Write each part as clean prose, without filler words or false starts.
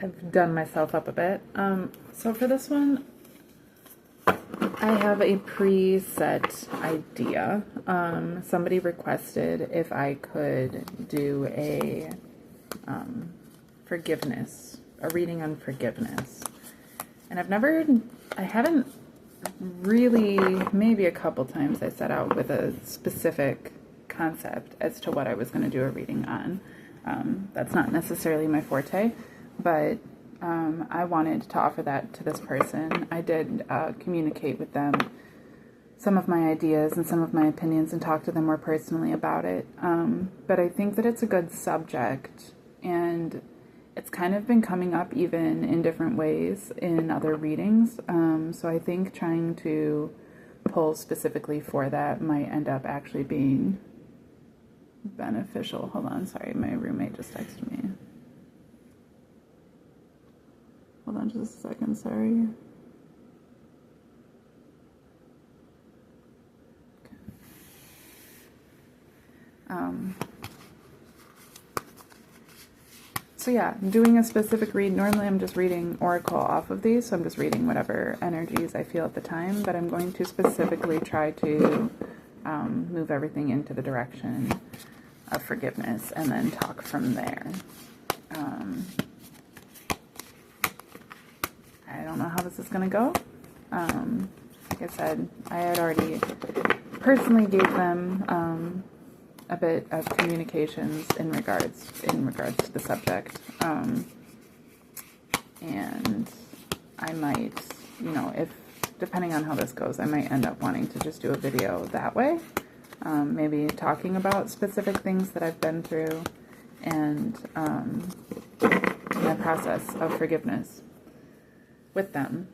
I've done myself up a bit. So for this one, I have a preset idea. Somebody requested if I could do a forgiveness, a reading on forgiveness. And I haven't really, maybe a couple times I set out with a specific concept as to what I was going to do a reading on. That's not necessarily my forte, but I wanted to offer that to this person. I did communicate with them some of my ideas and some of my opinions and talk to them more personally about it. But I think that it's a good subject, and it's kind of been coming up even in different ways in other readings. So I think trying to pull specifically for that might end up actually being beneficial. Hold on, sorry, my roommate just texted me. Hold on just a second, sorry. So yeah, doing a specific read. Normally I'm just reading Oracle off of these, so I'm just reading whatever energies I feel at the time, but I'm going to specifically try to move everything into the direction of forgiveness and then talk from there. I don't know how this is going to go. Like I said, I had already personally gave them a bit of communications in regards to the subject, and I might, if depending on how this goes, I might end up wanting to just do a video that way, maybe talking about specific things that I've been through and my process of forgiveness with them.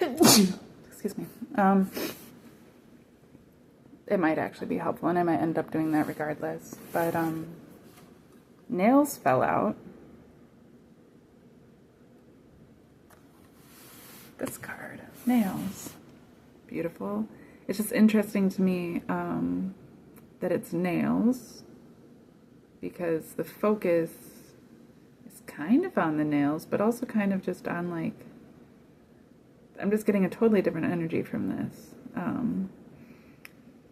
Excuse me. It might actually be helpful, and I might end up doing that regardless. But nails fell out. This card, nails, beautiful. It's just interesting to me that it's nails, because the focus is kind of on the nails, but also kind of just on, like, I'm just getting a totally different energy from this.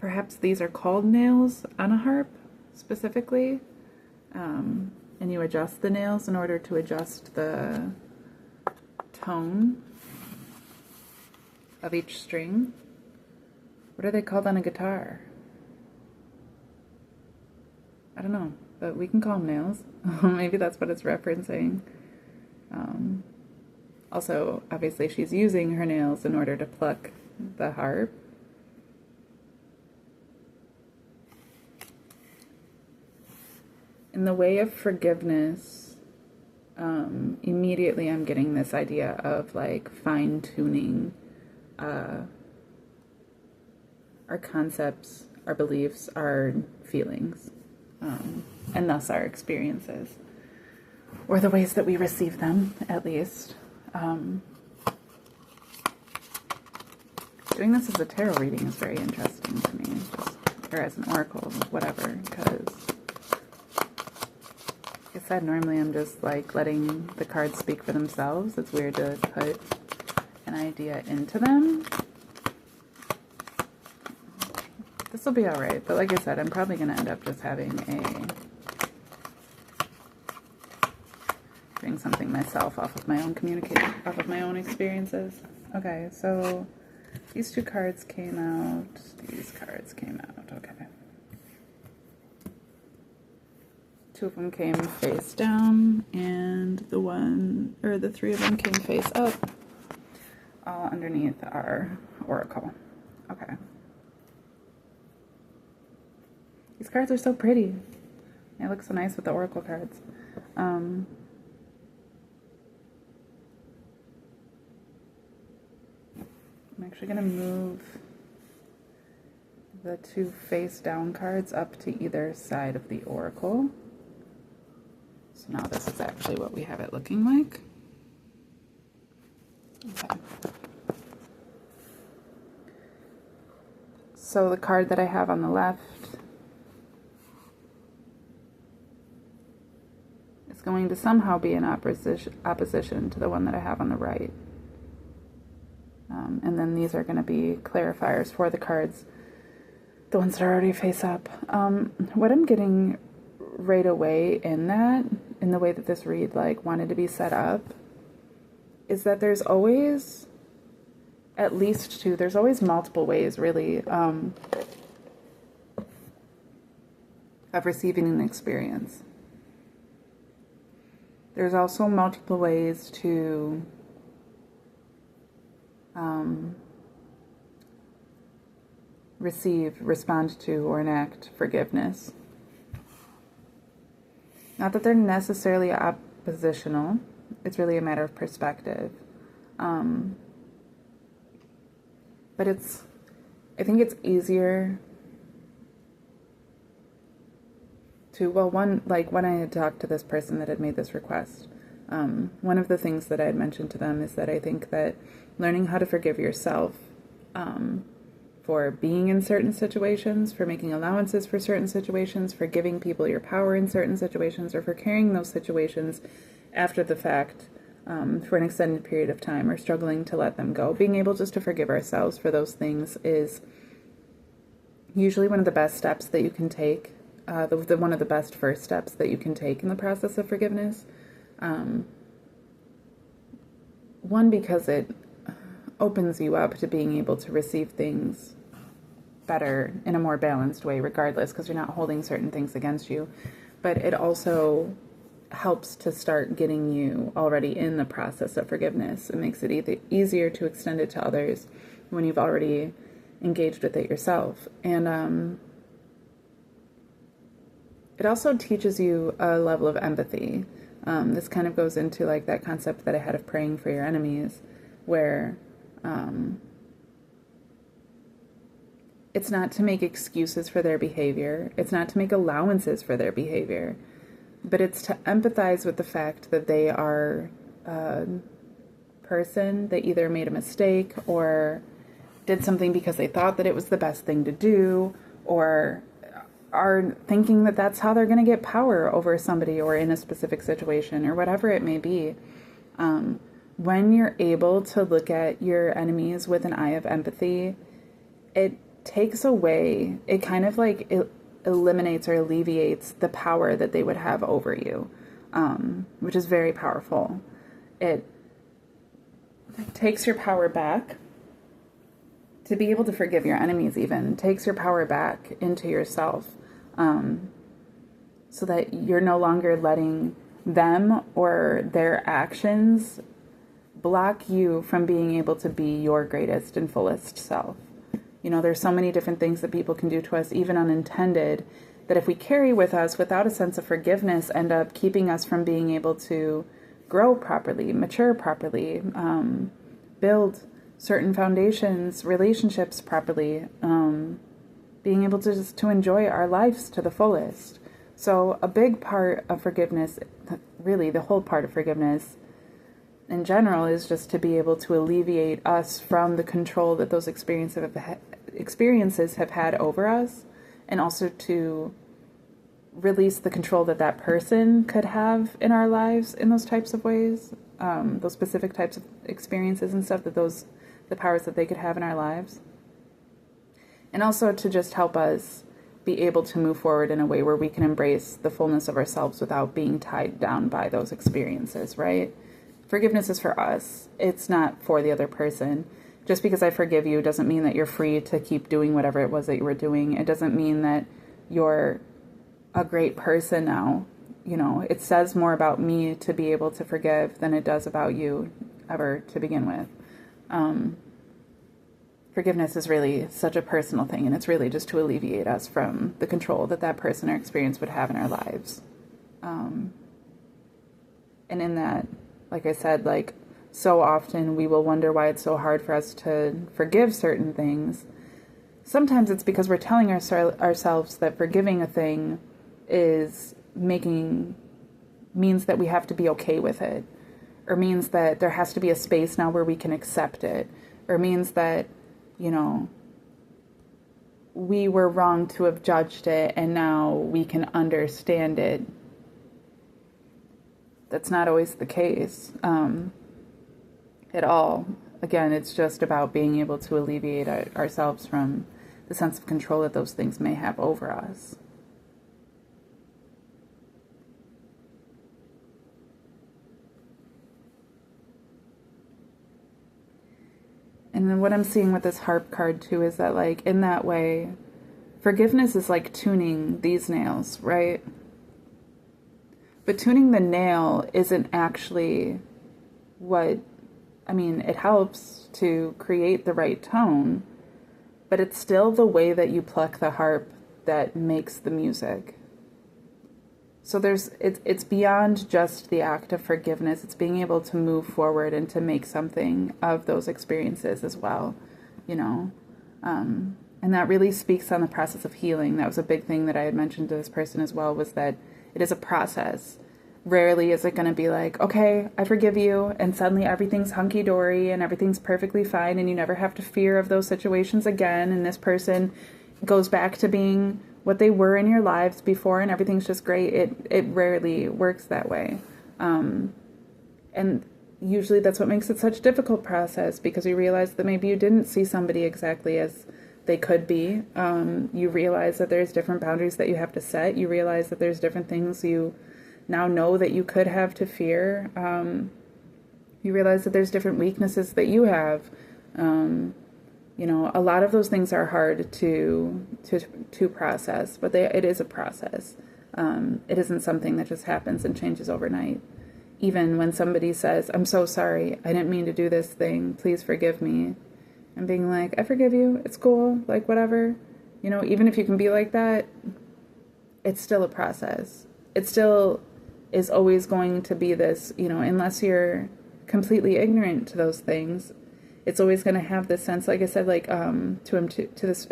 Perhaps these are called nails on a harp, specifically, and you adjust the nails in order to adjust the tone of each string. What are they called on a guitar? I don't know, but we can call them nails. Maybe that's what it's referencing. Also, obviously, she's using her nails in order to pluck the harp. In the way of forgiveness, immediately I'm getting this idea of, like, fine-tuning our concepts, our beliefs, our feelings, and thus our experiences, or the ways that we receive them, at least. Doing this as a tarot reading is very interesting to me, or as an oracle, whatever, because, like I said, normally I'm just, like, letting the cards speak for themselves. It's weird to put an idea into them. This will be alright, but like I said, I'm probably going to end up just doing something myself off of my own communication, off of my own experiences. Okay, so these two cards came out, these cards came out, okay. Two of them came face down, and the three of them came face up, all underneath our oracle. Okay. These cards are so pretty. They look so nice with the oracle cards. I'm actually going to move the two face down cards up to either side of the oracle. So now this is actually what we have it looking like. Okay. So the card that I have on the left is going to somehow be in opposition to the one that I have on the right. And then these are going to be clarifiers for the cards, the ones that are already face up. What I'm getting right away in the way that this read wanted to be set up, is that there's always at least two, there's always multiple ways really of receiving an experience. There's also multiple ways to receive, respond to, or enact forgiveness. Not that they're necessarily oppositional. It's really a matter of perspective. But I think it's easier to, when I had talked to this person that had made this request, one of the things that I had mentioned to them is that I think that learning how to forgive yourself for being in certain situations, for making allowances for certain situations, for giving people your power in certain situations, or for carrying those situations after the fact for an extended period of time, or struggling to let them go. Being able just to forgive ourselves for those things is usually one of the best steps that you can take, one of the best first steps that you can take in the process of forgiveness. One, because it opens you up to being able to receive things better in a more balanced way regardless, because you're not holding certain things against you. But it also helps to start getting you already in the process of forgiveness. It makes it easier to extend it to others when you've already engaged with it yourself. And it also teaches you a level of empathy. This kind of goes into that concept that I had of praying for your enemies, where it's not to make excuses for their behavior. It's not to make allowances for their behavior. But it's to empathize with the fact that they are a person that either made a mistake or did something because they thought that it was the best thing to do, or are thinking that that's how they're going to get power over somebody or in a specific situation, or whatever it may be. When you're able to look at your enemies with an eye of empathy, it takes away, it kind of it eliminates or alleviates the power that they would have over you, which is very powerful. It takes your power back. To be able to forgive your enemies even takes your power back into yourself, so that you're no longer letting them or their actions block you from being able to be your greatest and fullest self. There's so many different things that people can do to us, even unintended, that if we carry with us without a sense of forgiveness, end up keeping us from being able to grow properly, mature properly, build certain foundations, relationships properly, being able to just to enjoy our lives to the fullest. So a big part of forgiveness, really the whole part of forgiveness in general, is just to be able to alleviate us from the control that those experiences have had over us, and also to release the control that that person could have in our lives in those types of ways, those specific types of experiences and stuff, the powers that they could have in our lives. And also to just help us be able to move forward in a way where we can embrace the fullness of ourselves without being tied down by those experiences, right? Forgiveness is for us. It's not for the other person. Just because I forgive you doesn't mean that you're free to keep doing whatever it was that you were doing. It doesn't mean that you're a great person now. It says more about me to be able to forgive than it does about you ever to begin with. Forgiveness is really such a personal thing, and it's really just to alleviate us from the control that that person or experience would have in our lives. And in that, like I said, so often we will wonder why it's so hard for us to forgive certain things. Sometimes it's because we're telling ourselves that forgiving a thing means that we have to be okay with it, or means that there has to be a space now where we can accept it, or means that, we were wrong to have judged it and now we can understand it. That's not always the case at all. Again, it's just about being able to alleviate ourselves from the sense of control that those things may have over us. And then what I'm seeing with this harp card too is that, like, in that way, forgiveness is like tuning these nails, right? But tuning the nail isn't actually it helps to create the right tone, but it's still the way that you pluck the harp that makes the music. So it's beyond just the act of forgiveness. It's being able to move forward and to make something of those experiences as well, And that really speaks on the process of healing. That was a big thing that I had mentioned to this person as well, was that it is a process. Rarely is it going to be like, okay, I forgive you, and suddenly everything's hunky-dory and everything's perfectly fine and you never have to fear of those situations again, and this person goes back to being what they were in your lives before and everything's just great. It rarely works that way. And usually that's what makes it such a difficult process, because you realize that maybe you didn't see somebody exactly as they could be. You realize that there's different boundaries that you have to set. You realize that there's different things you now know that you could have to fear. You realize that there's different weaknesses that you have. A lot of those things are hard to process, but it is a process. It isn't something that just happens and changes overnight. Even when somebody says, I'm so sorry, I didn't mean to do this thing, please forgive me. And being like, I forgive you, it's cool, like whatever. Even if you can be like that, it's still a process. It still is always going to be this, unless you're completely ignorant to those things, it's always going to have this sense, like I said, like to this,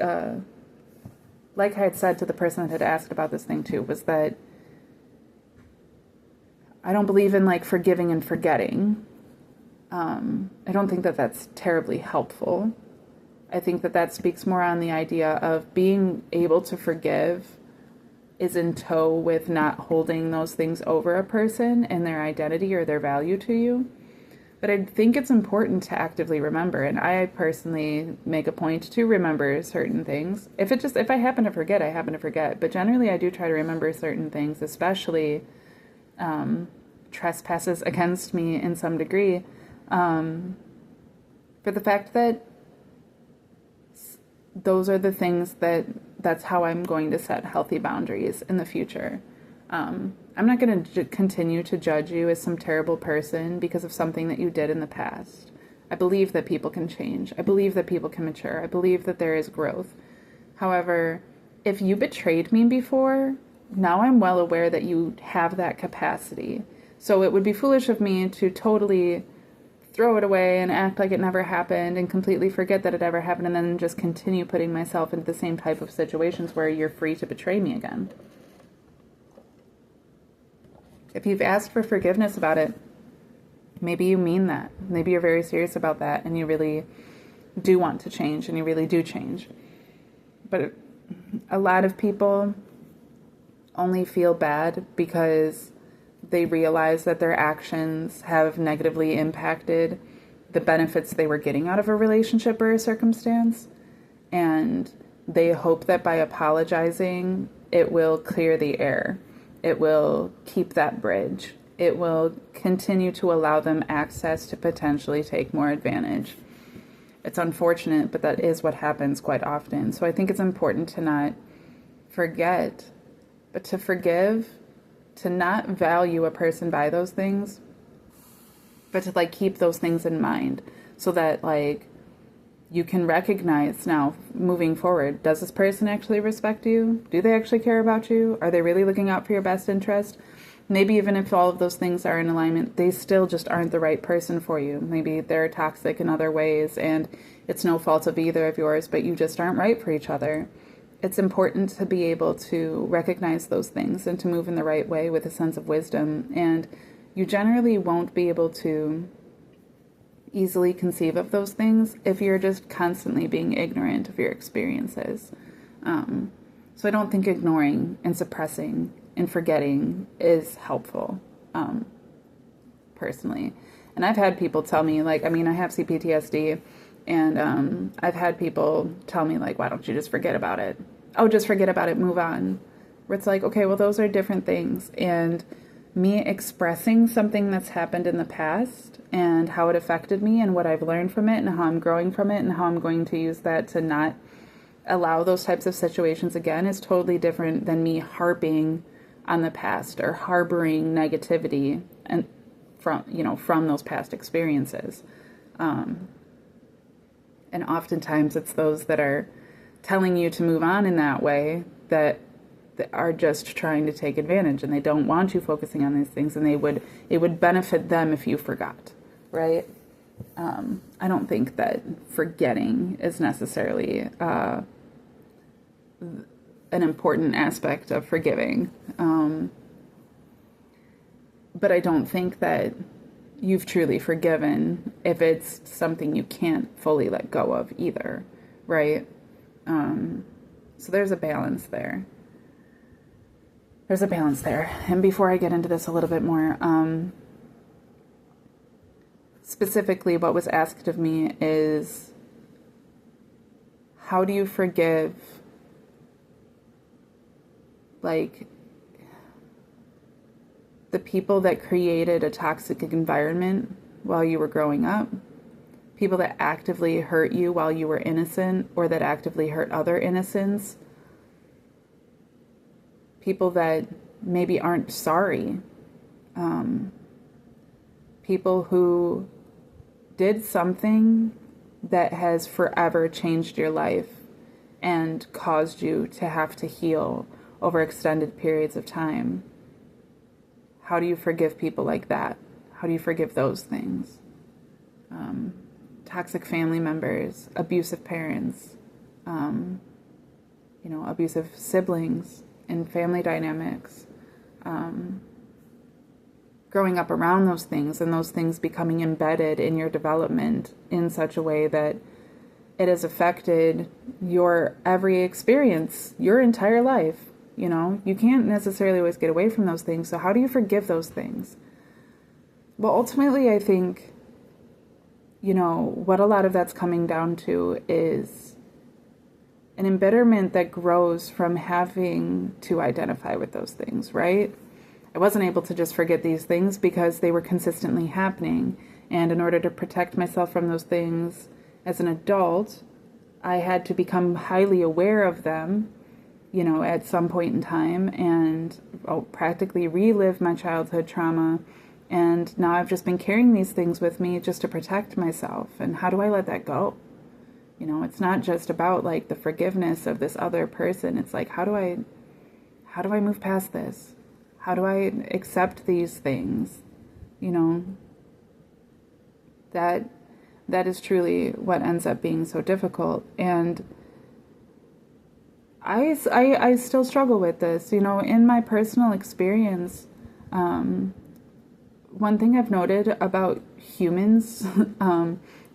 like I had said to the person that had asked about this thing too, was that I don't believe in like forgiving and forgetting. I don't think that that's terribly helpful. I think that speaks more on the idea of being able to forgive is in tow with not holding those things over a person and their identity or their value to you. But I think it's important to actively remember, and I personally make a point to remember certain things. If I happen to forget, I happen to forget. But generally I do try to remember certain things, especially trespasses against me in some degree, for the fact that those are the things that's how I'm going to set healthy boundaries in the future. I'm not going to continue to judge you as some terrible person because of something that you did in the past. I believe that people can change. I believe that people can mature. I believe that there is growth. However, if you betrayed me before, now I'm well aware that you have that capacity. So it would be foolish of me to totally throw it away and act like it never happened and completely forget that it ever happened and then just continue putting myself into the same type of situations where you're free to betray me again. If you've asked for forgiveness about it, maybe you mean that. Maybe you're very serious about that and you really do want to change and you really do change. But a lot of people only feel bad because they realize that their actions have negatively impacted the benefits they were getting out of a relationship or a circumstance. And they hope that by apologizing, it will clear the air. It will keep that bridge. It will continue to allow them access to potentially take more advantage. It's unfortunate, but that is what happens quite often. So I think it's important to not forget, but to forgive, to not value a person by those things, but to keep those things in mind so that you can recognize now moving forward, does this person actually respect you? Do they actually care about you? Are they really looking out for your best interest? Maybe even if all of those things are in alignment, they still just aren't the right person for you. Maybe they're toxic in other ways and it's no fault of either of yours, but you just aren't right for each other. It's important to be able to recognize those things and to move in the right way with a sense of wisdom. And you generally won't be able to easily conceive of those things if you're just constantly being ignorant of your experiences. So I don't think ignoring and suppressing and forgetting is helpful. personally. And I've had people tell me, like, I mean, I have CPTSD, and I've had people tell me, like, why don't you just forget about it? Oh, just forget about it, move on. Where it's like, okay, well, those are different things. And me expressing something that's happened in the past and how it affected me and what I've learned from it and how I'm growing from it and how I'm going to use that to not allow those types of situations again is totally different than me harping on the past or harboring negativity and from those past experiences. And oftentimes it's those that are telling you to move on in that way that are just trying to take advantage, and they don't want you focusing on these things, and it would benefit them if you forgot, right? I don't think that forgetting is necessarily an important aspect of forgiving. But I don't think that you've truly forgiven if it's something you can't fully let go of either, right? So there's a balance there. And before I get into this a little bit more, specifically what was asked of me is, how do you forgive, like, the people that created a toxic environment while you were growing up? People that actively hurt you while you were innocent, or that actively hurt other innocents? People that maybe aren't sorry. People who did something that has forever changed your life and caused you to have to heal over extended periods of time. How do you forgive people like that? How do you forgive those things? Toxic family members, abusive parents, abusive siblings and family dynamics, growing up around those things and those things becoming embedded in your development in such a way that it has affected your every experience, your entire life. You can't necessarily always get away from those things. So how do you forgive those things? Well, ultimately, I think, what a lot of that's coming down to is an embitterment that grows from having to identify with those things, right? I wasn't able to just forget these things because they were consistently happening. And in order to protect myself from those things as an adult, I had to become highly aware of them, at some point in time, and practically relive my childhood trauma. And now I've just been carrying these things with me just to protect myself. And how do I let that go? It's not just about like the forgiveness of this other person. It's like, how do I move past this? How do I accept these things? That is truly what ends up being so difficult. And I still struggle with this, in my personal experience. One thing I've noted about humans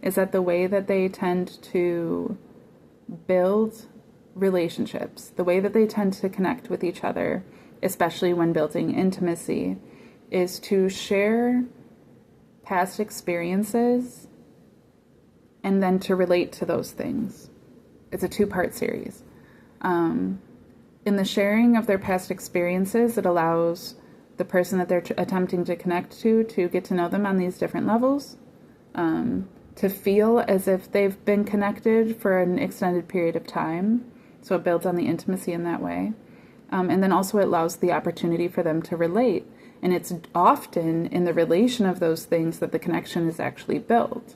is that the way that they tend to build relationships, the way that they tend to connect with each other, especially when building intimacy, is to share past experiences and then to relate to those things. It's a 2-part series. In the sharing of their past experiences, it allows the person that they're attempting to connect to get to know them on these different levels, to feel as if they've been connected for an extended period of time. So it builds on the intimacy in that way. And then also it allows the opportunity for them to relate. And it's often in the relation of those things that the connection is actually built.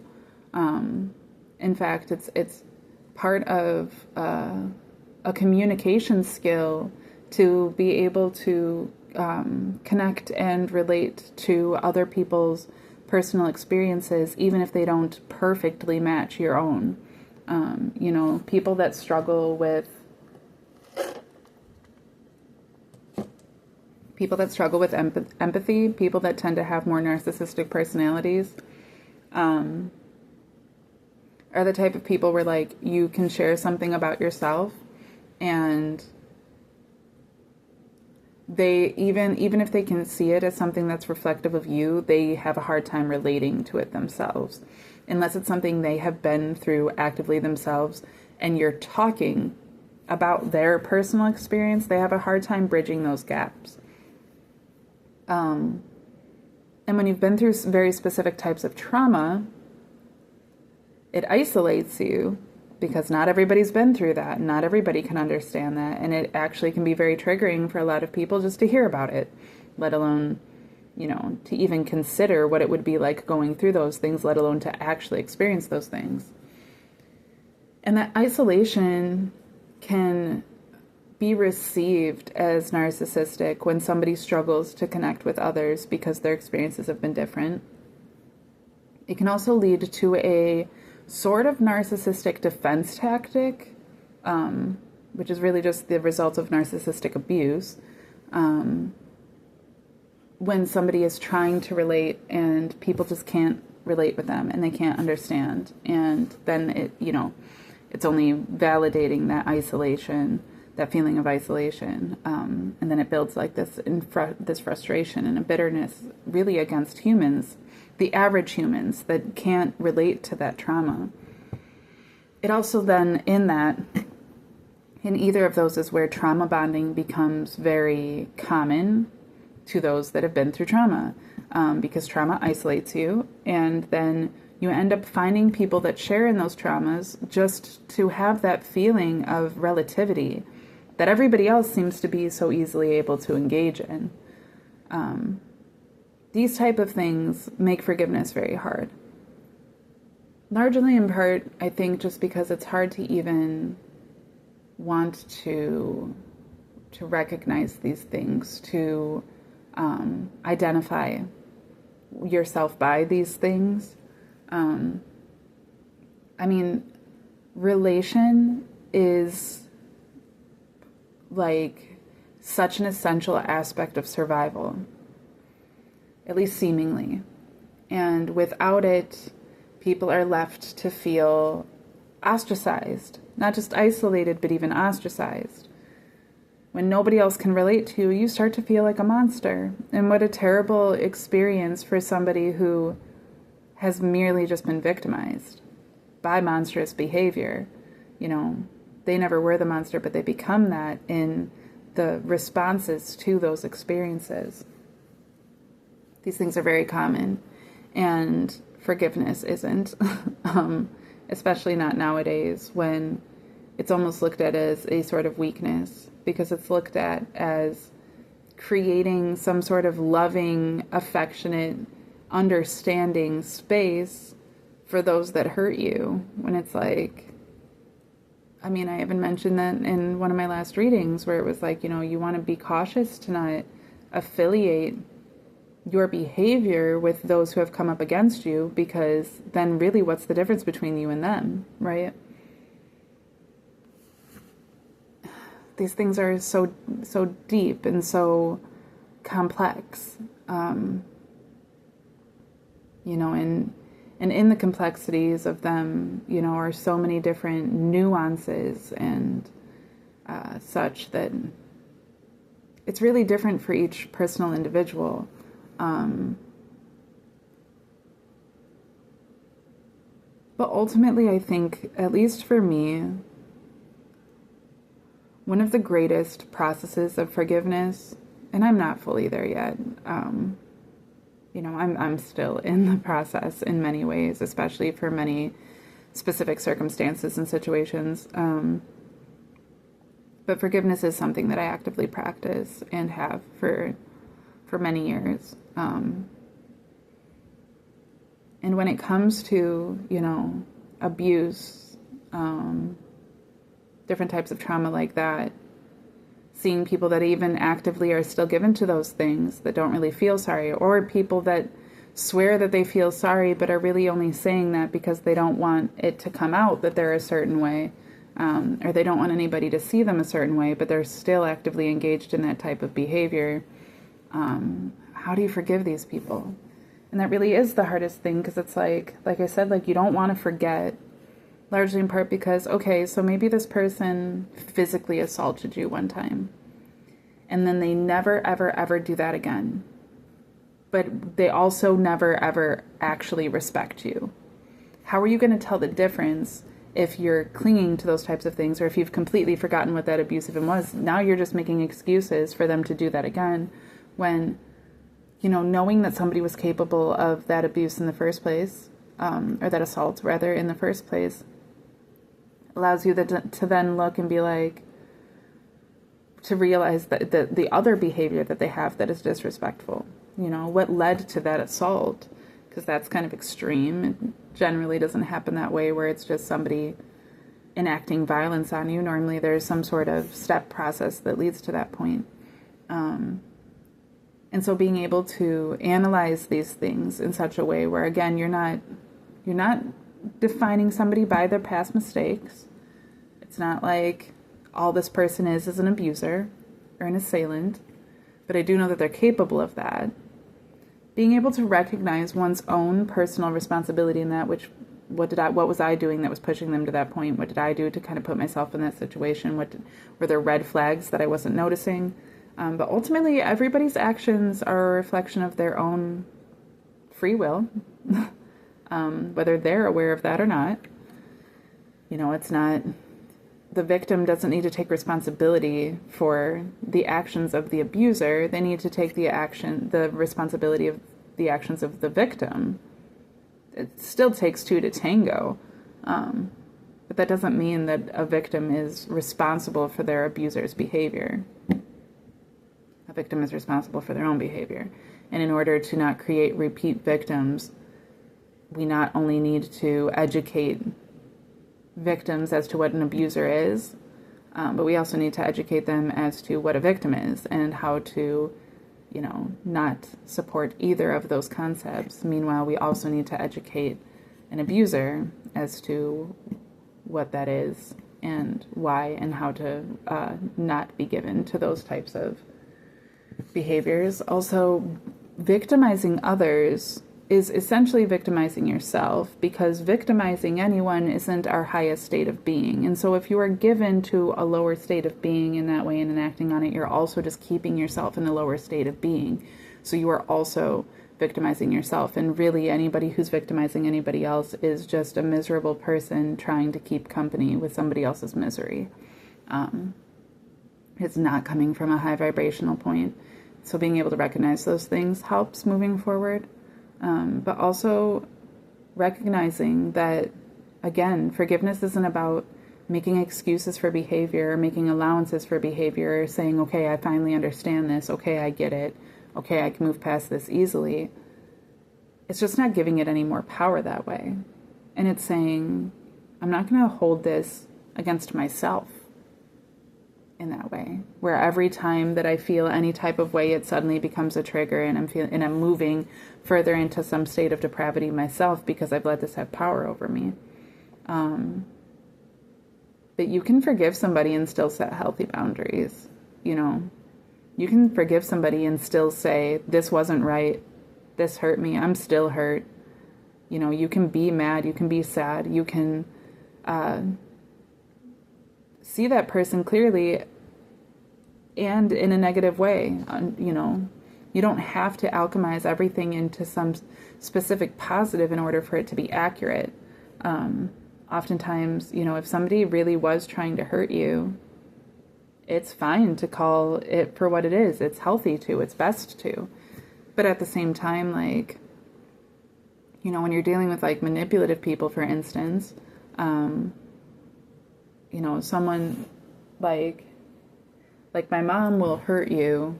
In fact, it's part of a communication skill to be able to connect and relate to other people's personal experiences, even if they don't perfectly match your own. People that struggle with empathy, people that tend to have more narcissistic personalities, are the type of people where, like, you can share something about yourself and they, even if they can see it as something that's reflective of you, they have a hard time relating to it themselves. Unless it's something they have been through actively themselves and you're talking about their personal experience, they have a hard time bridging those gaps. And when you've been through very specific types of trauma, it isolates you because not everybody's been through that. Not everybody can understand that. And it actually can be very triggering for a lot of people just to hear about it, let alone, to even consider what it would be like going through those things, let alone to actually experience those things. And that isolation can be received as narcissistic when somebody struggles to connect with others because their experiences have been different. It can also lead to a sort of narcissistic defense tactic, which is really just the result of narcissistic abuse, when somebody is trying to relate and people just can't relate with them and they can't understand. And then it's only validating that isolation, that feeling of isolation. And then it builds like this frustration and a bitterness really against humans, the average humans that can't relate to that trauma. It also then, in either of those is where trauma bonding becomes very common to those that have been through trauma, because trauma isolates you, and then you end up finding people that share in those traumas just to have that feeling of relativity that everybody else seems to be so easily able to engage in. These type of things make forgiveness very hard. Largely in part, I think, just because it's hard to even want to recognize these things, to identify yourself by these things. Relation is like such an essential aspect of survival, at least seemingly. And without it, people are left to feel ostracized, not just isolated, but even ostracized. When nobody else can relate to you, you start to feel like a monster. And what a terrible experience for somebody who has merely just been victimized by monstrous behavior. They never were the monster, but they become that in the responses to those experiences. These things are very common, and forgiveness isn't, especially not nowadays when it's almost looked at as a sort of weakness, because it's looked at as creating some sort of loving, affectionate, understanding space for those that hurt you, when it's like, I even mentioned that in one of my last readings where it was like, you want to be cautious to not affiliate your behavior with those who have come up against you, because then really what's the difference between you and them, right? These things are so deep and so complex, and in the complexities of them, are so many different nuances and such that it's really different for each personal individual. But ultimately, I think, at least for me, one of the greatest processes of forgiveness, and I'm not fully there yet, I'm still in the process in many ways, especially for many specific circumstances and situations. But forgiveness is something that I actively practice and have for many years. And when it comes to, abuse, different types of trauma like that, seeing people that even actively are still given to those things that don't really feel sorry, or people that swear that they feel sorry but are really only saying that because they don't want it to come out that they're a certain way, or they don't want anybody to see them a certain way, but they're still actively engaged in that type of behavior. How do you forgive these people? And that really is the hardest thing, because it's like I said, you don't want to forget, largely in part because, okay, so maybe this person physically assaulted you one time. and then they never, ever, ever do that again. But they also never, ever actually respect you. How are you going to tell the difference if you're clinging to those types of things, or if you've completely forgotten what that abusive was? Now you're just making excuses for them to do that again, when, you know, knowing that somebody was capable of that abuse in the first place, or that assault, rather, in the first place, allows you to then look and be like, to realize that the other behavior that they have that is disrespectful. You know, what led to that assault? Because that's kind of extreme. It generally doesn't happen that way where it's just somebody enacting violence on you. Normally there's some sort of step process that leads to that point. And so being able to analyze these things in such a way where, again, you're not defining somebody by their past mistakes. It's not like all this person is an abuser or an assailant, but I do know that they're capable of that. Being able to recognize one's own personal responsibility in that, what was I doing that was pushing them to that point? What did I do to kind of put myself in that situation? Were there red flags that I wasn't noticing? But ultimately, everybody's actions are a reflection of their own free will, whether they're aware of that or not. You know, it's not, the victim doesn't need to take responsibility for the actions of the abuser. They need to take the responsibility of the actions of the victim. It still takes two to tango. But that doesn't mean that a victim is responsible for their abuser's behavior. A victim is responsible for their own behavior. And in order to not create repeat victims, we not only need to educate victims as to what an abuser is, but we also need to educate them as to what a victim is and how to, you know, not support either of those concepts. Meanwhile, we also need to educate an abuser as to what that is and why, and how to not be given to those types of behaviors. Also, victimizing others is essentially victimizing yourself, because victimizing anyone isn't our highest state of being. And so if you are given to a lower state of being in that way and enacting on it, you're also just keeping yourself in a lower state of being. So you are also victimizing yourself. And really, anybody who's victimizing anybody else is just a miserable person trying to keep company with somebody else's misery. It's not coming from a high vibrational point. So being able to recognize those things helps moving forward. But also recognizing that, again, forgiveness isn't about making excuses for behavior, or making allowances for behavior, or saying, okay, I finally understand this, okay, I get it, okay, I can move past this easily. It's just not giving it any more power that way. And it's saying, I'm not going to hold this against myself in that way, where every time that I feel any type of way, it suddenly becomes a trigger, and I'm moving further into some state of depravity myself because I've let this have power over me. But you can forgive somebody and still set healthy boundaries. You know, you can forgive somebody and still say, this wasn't right, this hurt me, I'm still hurt. You know, you can be mad, you can be sad, you can see that person clearly and in a negative way. You know, you don't have to alchemize everything into some specific positive in order for it to be accurate. Oftentimes, you know, if somebody really was trying to hurt you, it's fine to call it for what it is. It's healthy to, it's best to. But at the same time, like, you know, when you're dealing with like manipulative people, for instance, you know, someone like my mom will hurt you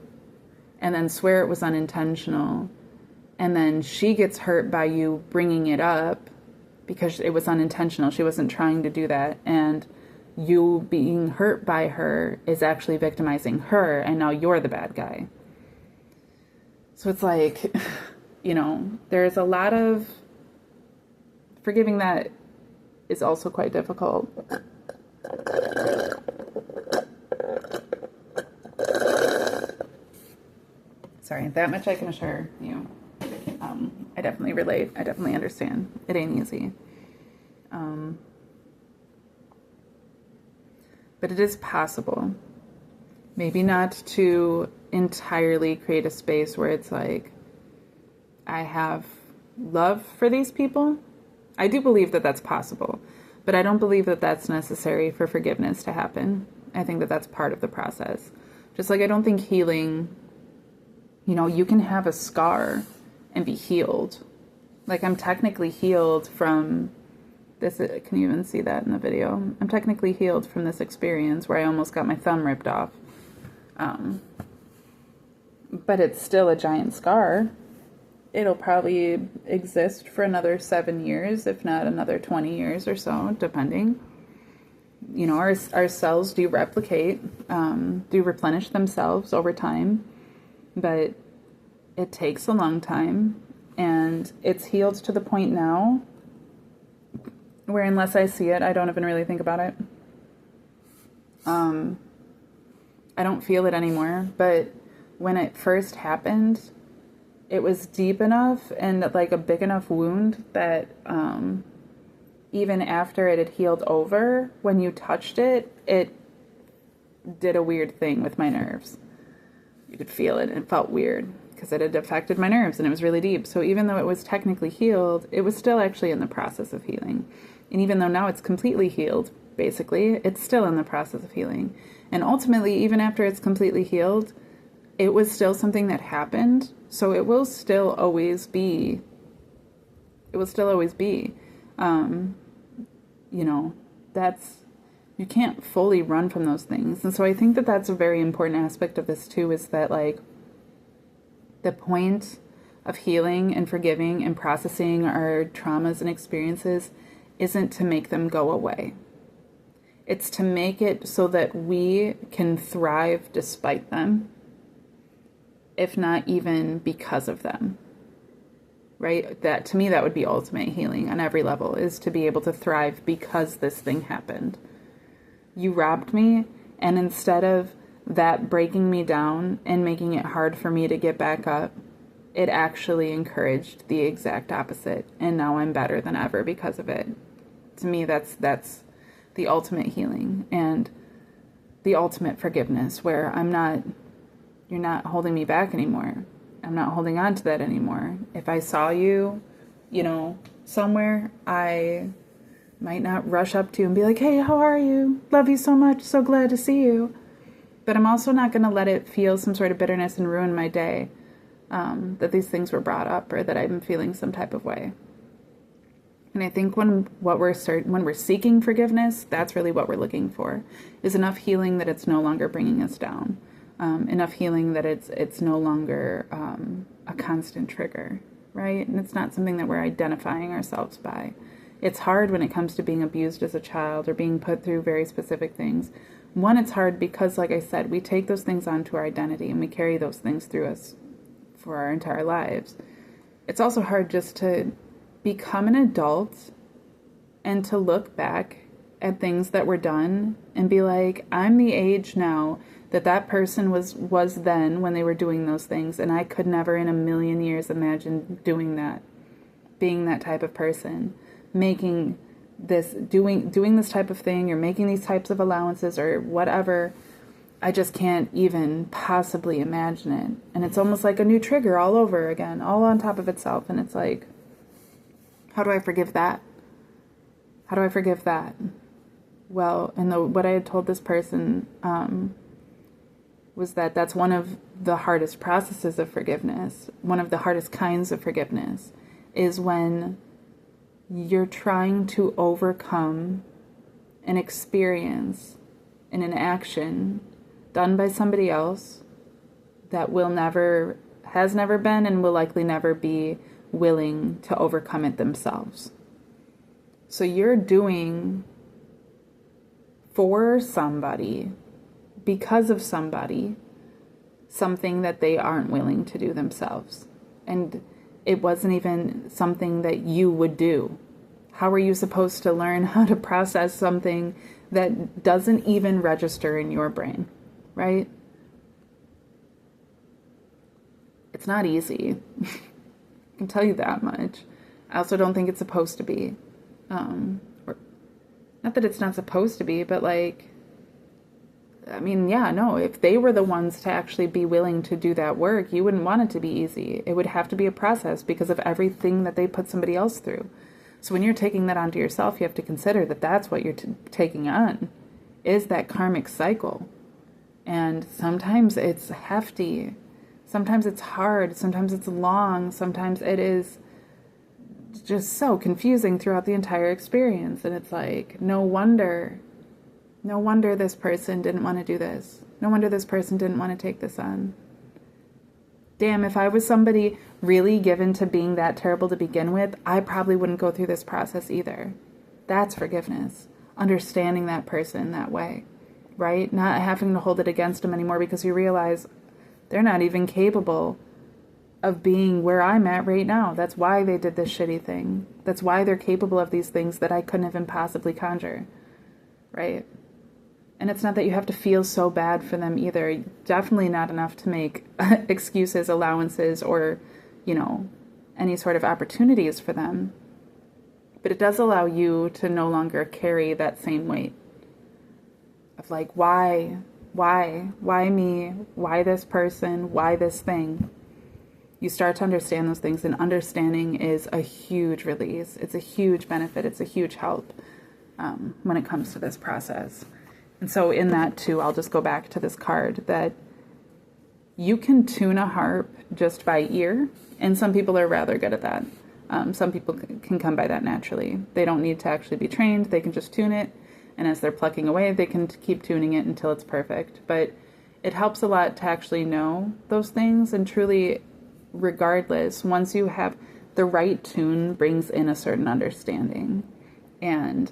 and then swear it was unintentional, and then she gets hurt by you bringing it up because it was unintentional. She wasn't trying to do that, and you being hurt by her is actually victimizing her, and now you're the bad guy. So it's like, you know, there's a lot of forgiving that is also quite difficult. Sorry, that much I can assure you. I definitely relate. I definitely understand. It ain't easy. But it is possible. Maybe not to entirely create a space where it's like, I have love for these people. I do believe that that's possible, but I don't believe that that's necessary for forgiveness to happen. I think that that's part of the process. Just like I don't think healing, you can have a scar and be healed. Like I'm technically healed from this. Can you even see that in the video? I'm technically healed from this experience where I almost got my thumb ripped off. But it's still a giant scar. It'll probably exist for another 7 years, if not another 20 years or so, depending. Our cells do replicate, do replenish themselves over time, but it takes a long time, and it's healed to the point now where unless I see it, I don't even really think about it. I don't feel it anymore, but when it first happened, it was deep enough and like a big enough wound that even after it had healed over, when you touched it, it did a weird thing with my nerves. You could feel it and it felt weird because it had affected my nerves and it was really deep. So even though it was technically healed, it was still actually in the process of healing. And even though now it's completely healed, basically, it's still in the process of healing. And ultimately, even after it's completely healed, it was still something that happened. So it will still always be. You can't fully run from those things. And so I think that that's a very important aspect of this too, is that like the point of healing and forgiving and processing our traumas and experiences isn't to make them go away. It's to make it so that we can thrive despite them, if not even because of them, right? That, to me, that would be ultimate healing on every level, is to be able to thrive because this thing happened. You robbed me, and instead of that breaking me down and making it hard for me to get back up, it actually encouraged the exact opposite, and now I'm better than ever because of it. To me, that's the ultimate healing and the ultimate forgiveness, where you're not holding me back anymore. I'm not holding on to that anymore. If I saw you, somewhere, I might not rush up to you and be like, hey, how are you? Love you so much. So glad to see you. But I'm also not going to let it feel some sort of bitterness and ruin my day, that these things were brought up or that I'm feeling some type of way. And I think when we're seeking forgiveness, that's really what we're looking for, is enough healing that it's no longer bringing us down. Enough healing that it's no longer a constant trigger, right? And it's not something that we're identifying ourselves by. It's hard when it comes to being abused as a child or being put through very specific things. One, it's hard because, like I said, we take those things onto our identity and we carry those things through us for our entire lives. It's also hard just to become an adult and to look back at things that were done and be like, I'm the age now that person was then when they were doing those things, and I could never in a million years imagine doing that, being that type of person, doing this type of thing, or making these types of allowances or whatever. I just can't even possibly imagine it. And it's almost like a new trigger all over again, all on top of itself. And it's like, how do I forgive that? How do I forgive that? Well, and what I had told this person was that that's one of the hardest processes of forgiveness. One of the hardest kinds of forgiveness is when you're trying to overcome an experience and an action done by somebody else that has never been and will likely never be willing to overcome it themselves. So you're doing for somebody, because of somebody, something that they aren't willing to do themselves. And it wasn't even something that you would do. How are you supposed to learn how to process something that doesn't even register in your brain, right? It's not easy. I can tell you that much. I also don't think it's supposed to be. Not that it's not supposed to be, but like, I mean, yeah, no, if they were the ones to actually be willing to do that work, you wouldn't want it to be easy. It would have to be a process because of everything that they put somebody else through. So when you're taking that onto yourself, you have to consider that that's what you're taking on, is that karmic cycle. And sometimes it's hefty. Sometimes it's hard. Sometimes it's long. Sometimes it is just so confusing throughout the entire experience. And it's like, no wonder this person didn't want to do this. No wonder this person didn't want to take this on. Damn, if I was somebody really given to being that terrible to begin with, I probably wouldn't go through this process either. That's forgiveness. Understanding that person that way, right? Not having to hold it against them anymore because you realize they're not even capable of being where I'm at right now. That's why they did this shitty thing. That's why they're capable of these things that I couldn't even possibly conjure, right? And it's not that you have to feel so bad for them either. Definitely not enough to make excuses, allowances, or, any sort of opportunities for them. But it does allow you to no longer carry that same weight of like, why me? Why this person? Why this thing? You start to understand those things, and understanding is a huge release. It's a huge benefit. It's a huge help when it comes to this process. And so in that too, I'll just go back to this card that you can tune a harp just by ear, and some people are rather good at that. Some people can come by that naturally. They don't need to actually be trained. They can just tune it, and as they're plucking away, they can keep tuning it until it's perfect. But it helps a lot to actually know those things, and truly, regardless, once you have the right tune, brings in a certain understanding. And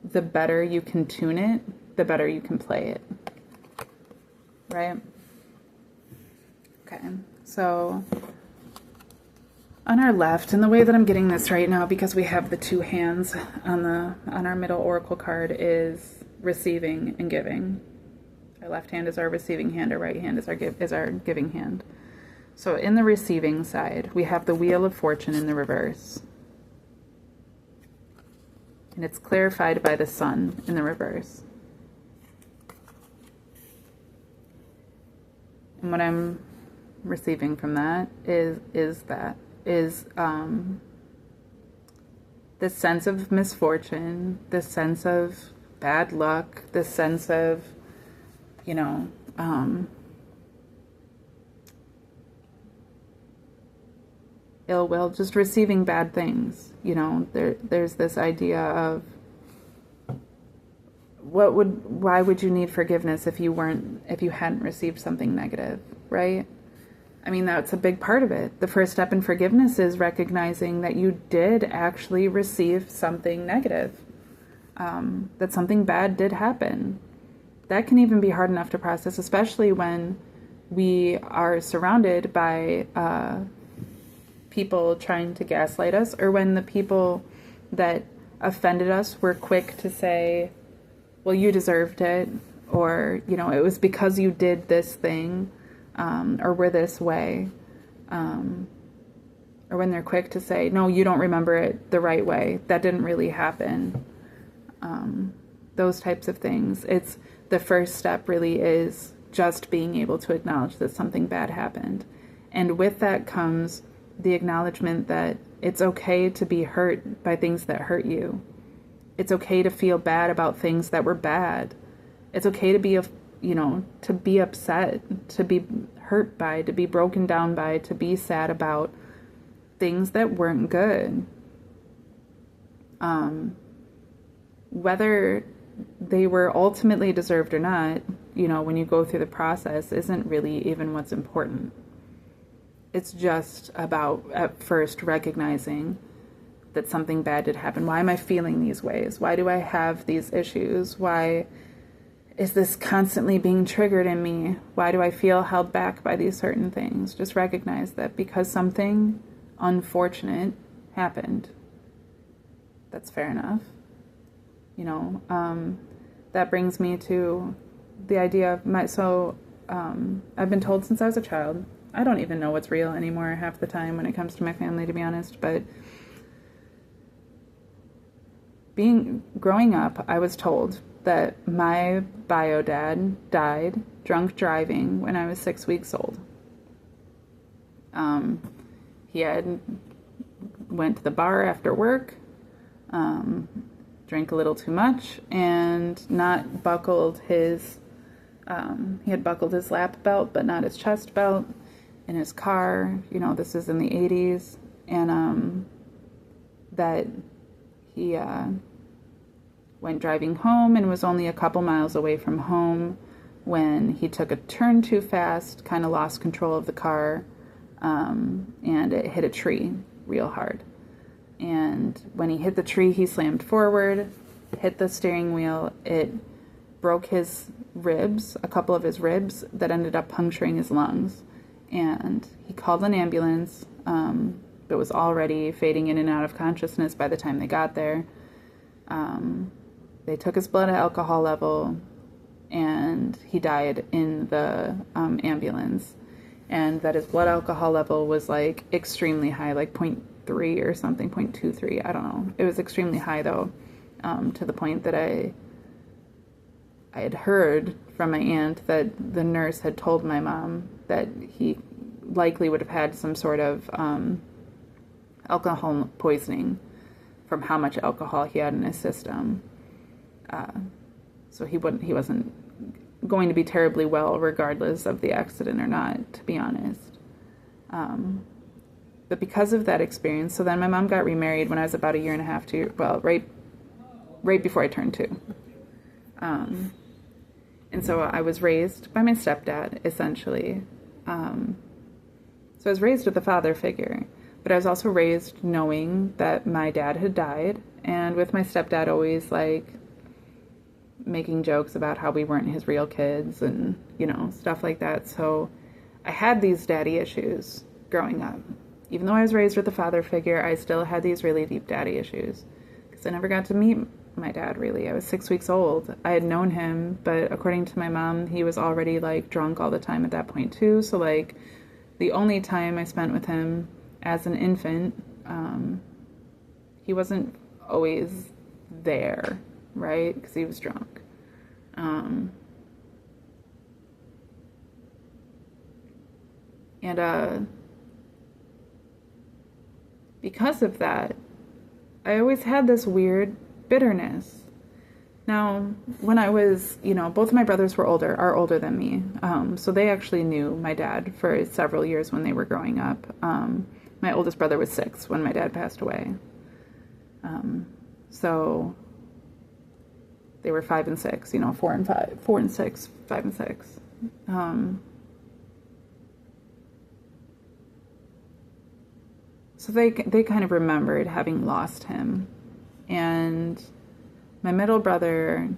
the better you can tune it, the better you can play it, right? Okay, so on our left, and the way that I'm getting this right now, because we have the two hands on our middle oracle card, is receiving and giving. Our left hand is our receiving hand, our right hand is our giving hand. So in the receiving side, we have the Wheel of Fortune in the reverse. And it's clarified by the Sun in the reverse. And what I'm receiving from that is this sense of misfortune, this sense of bad luck, this sense of, ill will, just receiving bad things. There's this idea of why would you need forgiveness if you hadn't received something negative, right? I mean, that's a big part of it. The first step in forgiveness is recognizing that you did actually receive something negative, that something bad did happen. That can even be hard enough to process, especially when we are surrounded by people trying to gaslight us, or when the people that offended us were quick to say, well, you deserved it, or, it was because you did this thing, or were this way, or when they're quick to say, no, you don't remember it the right way, that didn't really happen, those types of things. It's the first step really is just being able to acknowledge that something bad happened. And with that comes the acknowledgement that it's okay to be hurt by things that hurt you. It's okay to feel bad about things that were bad. It's okay to be, to be upset, to be hurt by, to be broken down by, to be sad about things that weren't good. Whether they were ultimately deserved or not, when you go through the process, isn't really even what's important. It's just about, at first, recognizing that something bad did happen. Why am I feeling these ways? Why do I have these issues? Why is this constantly being triggered in me? Why do I feel held back by these certain things? Just recognize that because something unfortunate happened. That's fair enough. That brings me to the idea of I've been told since I was a child, I don't even know what's real anymore half the time when it comes to my family, to be honest, but growing up, I was told that my bio dad died drunk driving when I was 6 weeks old. He had went to the bar after work, drank a little too much, and not buckled his, he had buckled his lap belt, but not his chest belt in his car. You know, this is in the 80s, and that he went driving home and was only a couple miles away from home when he took a turn too fast, kind of lost control of the car, and it hit a tree real hard. And when he hit the tree, he slammed forward, hit the steering wheel. It broke his ribs, a couple of his ribs, that ended up puncturing his lungs. And he called an ambulance, but was already fading in and out of consciousness by the time they got there. They took his blood alcohol level, and he died in the ambulance. And that his blood alcohol level was like extremely high, like 0.3 or something, 0.23, I don't know. It was extremely high though, to the point that I had heard from my aunt that the nurse had told my mom that he likely would have had some sort of alcohol poisoning from how much alcohol he had in his system. So he wasn't going to be terribly well regardless of the accident or not, to be honest. But because of that experience, so then my mom got remarried when I was about a year and a half, right before I turned 2. And so I was raised by my stepdad, essentially. So I was raised with a father figure, but I was also raised knowing that my dad had died, and with my stepdad always, like, making jokes about how we weren't his real kids and, you know, stuff like that. So I had these daddy issues growing up. Even though I was raised with a father figure, I still had these really deep daddy issues because I never got to meet my dad, really. I was 6 weeks old. I had known him, but according to my mom, he was already, like, drunk all the time at that point, too. So, like, the only time I spent with him as an infant, he wasn't always there, right? Because he was drunk. Because of that, I always had this weird bitterness. Now, when I was, you know, both of my brothers are older than me. So they actually knew my dad for several years when they were growing up. My oldest brother was 6 when my dad passed away. So they were 5 and 6, you know, 4 and 6, 5 and 6. So they kind of remembered having lost him. And my middle brother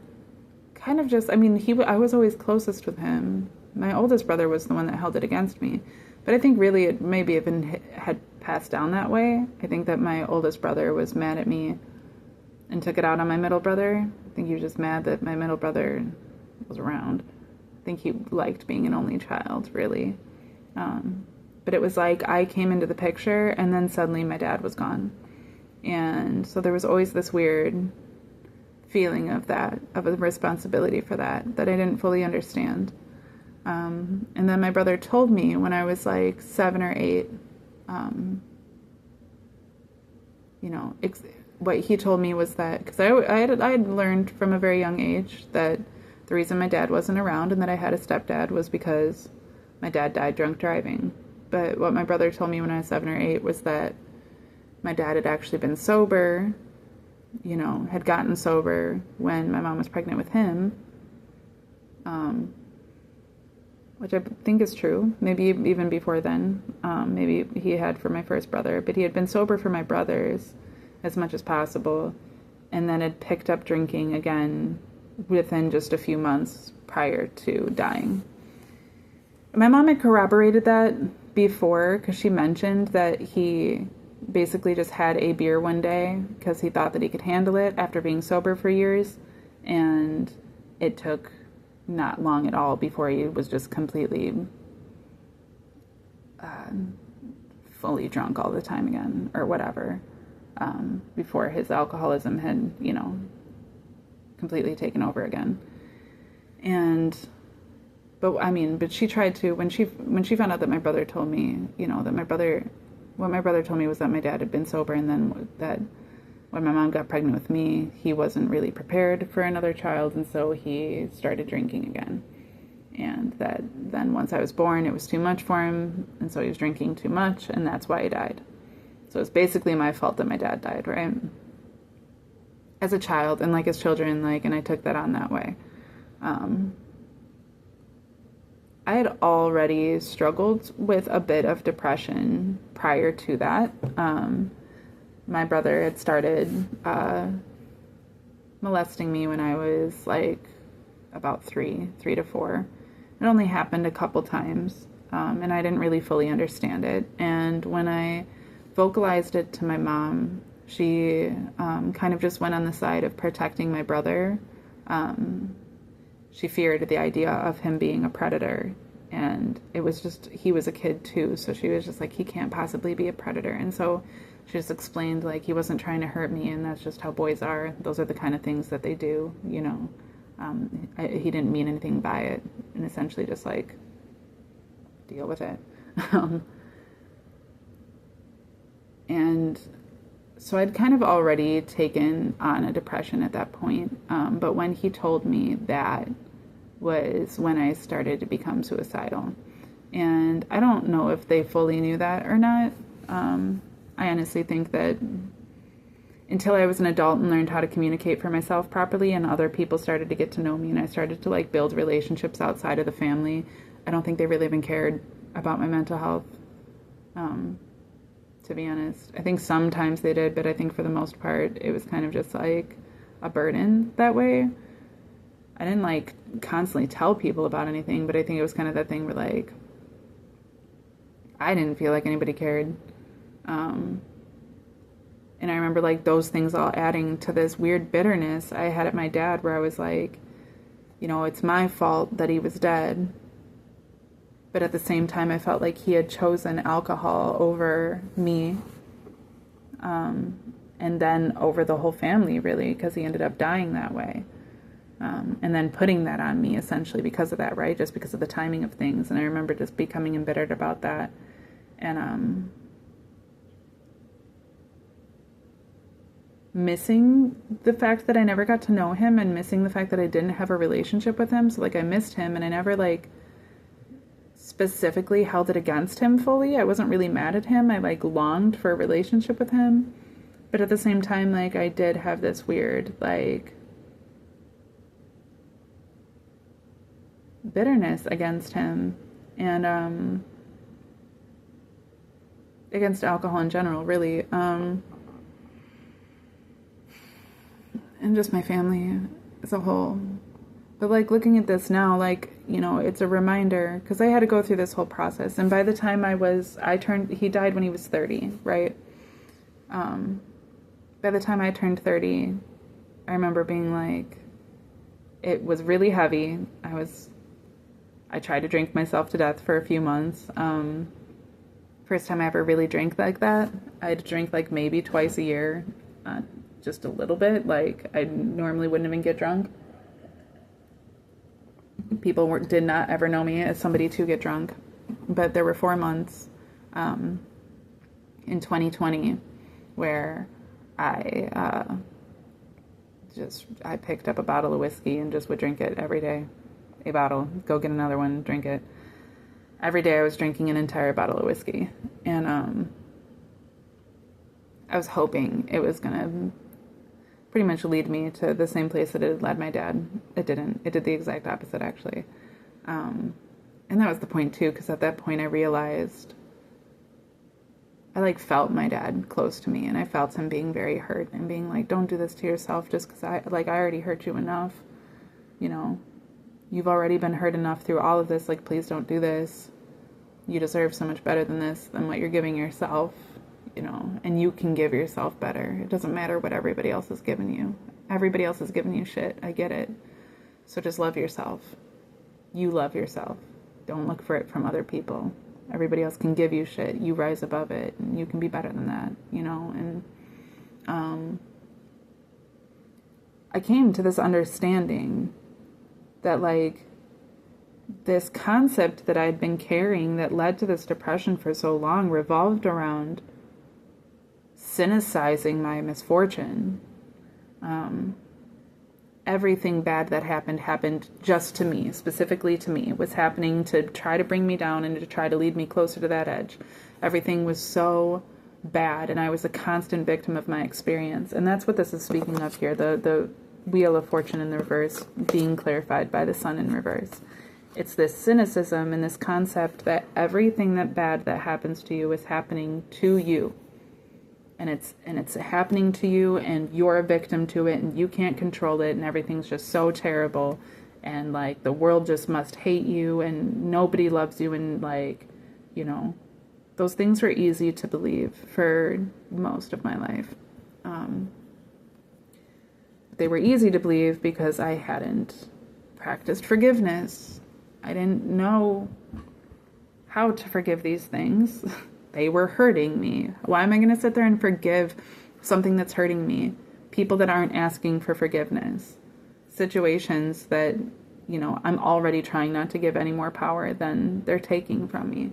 kind of just, I mean, I was always closest with him. My oldest brother was the one that held it against me. But I think really it maybe even had passed down that way. I think that my oldest brother was mad at me and took it out on my middle brother. I think he was just mad that my middle brother was around. I think he liked being an only child, really. But it was like I came into the picture and then suddenly my dad was gone. And so there was always this weird feeling of a responsibility for that I didn't fully understand. And then my brother told me when I was like 7 or 8, you know, what he told me was that, because I had learned from a very young age that the reason my dad wasn't around and that I had a stepdad was because my dad died drunk driving. But what my brother told me when I was 7 or 8 was that my dad had actually been sober, you know, had gotten sober when my mom was pregnant with him, which I think is true. Maybe even before then. Maybe he had for my first brother, but he had been sober for my brothers as much as possible, and then had picked up drinking again within just a few months prior to dying. My mom had corroborated that before, because she mentioned that he basically just had a beer one day because he thought that he could handle it after being sober for years, and it took not long at all before he was just completely fully drunk all the time again, or whatever, before his alcoholism had, you know, completely taken over again. And, but she tried to, when she found out that my brother told me, what my brother told me was that my dad had been sober, and then that when my mom got pregnant with me, he wasn't really prepared for another child, and so he started drinking again. And that then once I was born, it was too much for him, and so he was drinking too much, and that's why he died. So it's basically my fault that my dad died, right? As a child, and like as children, and I took that on that way. I had already struggled with a bit of depression prior to that. My brother had started molesting me when I was about three to four. It only happened a couple times, and I didn't really fully understand it. And when I vocalized it to my mom, she kind of just went on the side of protecting my brother. She feared the idea of him being a predator, and it was just, he was a kid too, so she was just like, he can't possibly be a predator. And so she just explained he wasn't trying to hurt me, and that's just how boys are. Those are the kind of things that they do, he didn't mean anything by it, and essentially just deal with it. And so I'd kind of already taken on a depression at that point, but when he told me that was when I started to become suicidal. And I don't know if they fully knew that or not. I honestly think that until I was an adult and learned how to communicate for myself properly, and other people started to get to know me, and I started to build relationships outside of the family, I don't think they really even cared about my mental health. To be honest, I think sometimes they did, but I think for the most part, it was kind of just a burden that way. I didn't constantly tell people about anything, but I think it was kind of that thing where I didn't feel like anybody cared. And I remember those things all adding to this weird bitterness I had at my dad, where I was it's my fault that he was dead. But at the same time, I felt like he had chosen alcohol over me. And then over the whole family, really, because he ended up dying that way. And then putting that on me, essentially, because of that, right? Just because of the timing of things. And I remember just becoming embittered about that. And missing the fact that I never got to know him, and missing the fact that I didn't have a relationship with him. So, I missed him, and I never, specifically held it against him fully. I wasn't really mad at him. I longed for a relationship with him, but at the same time, I did have this weird bitterness against him, and against alcohol in general, really, and just my family as a whole. But looking at this now, it's a reminder, because I had to go through this whole process. And by the time he died when he was 30, right? By the time I turned 30, I remember being it was really heavy. I tried to drink myself to death for a few months. First time I ever really drank like that. I'd drink maybe twice a year, just a little bit. I normally wouldn't even get drunk. People did not ever know me as somebody to get drunk, but there were 4 months in 2020 where I picked up a bottle of whiskey and just would drink it every day. A bottle, go get another one, drink it. Every day I was drinking an entire bottle of whiskey, and I was hoping it was gonna pretty much lead me to the same place that it had led my dad. It didn't. It did the exact opposite, actually. And that was the point, too, because at that point I realized I, felt my dad close to me, and I felt him being very hurt and being don't do this to yourself just because I already hurt you enough. You've already been hurt enough through all of this. Please don't do this. You deserve so much better than this, than what you're giving yourself. And you can give yourself better. It doesn't matter what everybody else is giving you. Everybody else is giving you shit. I get it. So just love yourself. You love yourself. Don't look for it from other people. Everybody else can give you shit. You rise above it, and you can be better than that, And I came to this understanding that, like, this concept that I'd been carrying that led to this depression for so long revolved around cynicizing my misfortune. Everything bad that happened just to me, specifically to me. It was happening to try to bring me down and to try to lead me closer to that edge. Everything was so bad, and I was a constant victim of my experience. And that's what this is speaking of here, the Wheel of Fortune in the reverse being clarified by the Sun in reverse. It's this cynicism and this concept that everything that bad that happens to you is happening to you. And it's happening to you, and you're a victim to it, and you can't control it, and everything's just so terrible, and like the world just must hate you, and nobody loves you, and like, you know, those things were easy to believe for most of my life. They were easy to believe because I hadn't practiced forgiveness. I didn't know how to forgive these things. They were hurting me. Why am I going to sit there and forgive something that's hurting me? People that aren't asking for forgiveness. Situations that, you know, I'm already trying not to give any more power than they're taking from me.